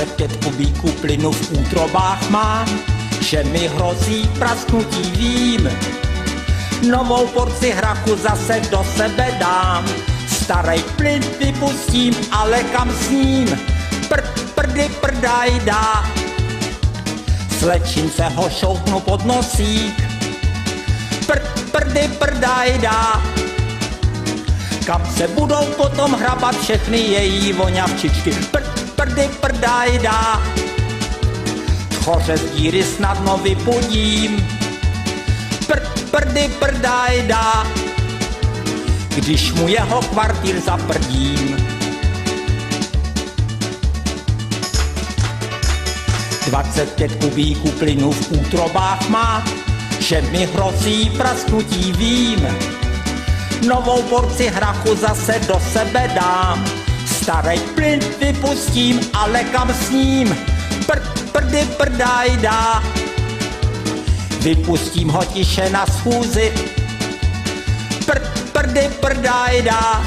25 kubíků plynu v útrobách mám, že mi hrozí prasknutí, vím. Novou porci hrachu zase do sebe dám, starej plyn vypustím, ale kam s ním? Prdy prdaj dá. Slečím se ho, šoupnu pod nosík, prdy prdaj dá. Kam se budou potom hrabat všechny její voňavčičky, prdy prdaj dá. Tchoře z díry snadno vypudím, prdy prdaj dá. Když mu jeho kvartír zaprdím. 25 kubíků plynu v útrobách má, že mi hrozí prasknutí, vím. Novou porci hrachu zase do sebe dám, starej plyn vypustím, ale kam s ním? Prdy prdaj dá. Vypustím ho tiše na schůzi, prdy prdaj dá.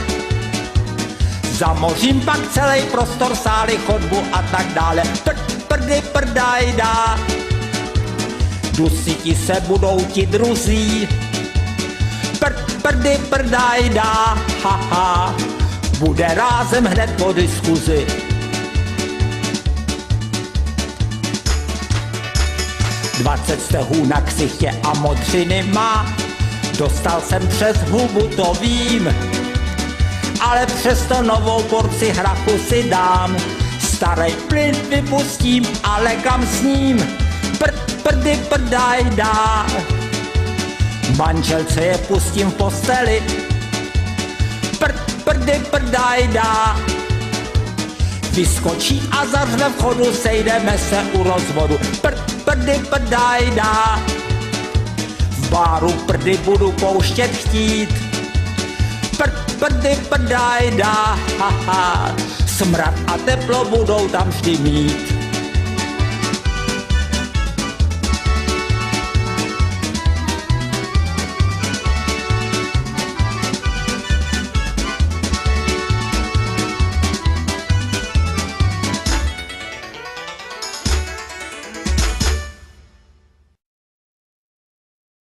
Zamořím pak celý prostor, sály, chodbu a tak dále, prdy prdaj dá. Dusiti se budou ti druzí, prdy prdaj dá, haha. Bude rázem hned po diskuzi. Dvacet stehů na ksichtě a modřiny má, dostal jsem přes hubu, to vím. Ale přesto novou porci hrachu si dám, starej plyn vypustím, ale kam s ním? Prdy prdaj dá. Manželce je pustím v posteli, prdy prdaj dá. Vyskočí a zařve v chodu, sejdeme se u rozvodu, prdy prdaj dá. V báru prdy budu pouštět chtít, prdy prdaj dá, haha. Smrad a teplo budou tam vždy mít.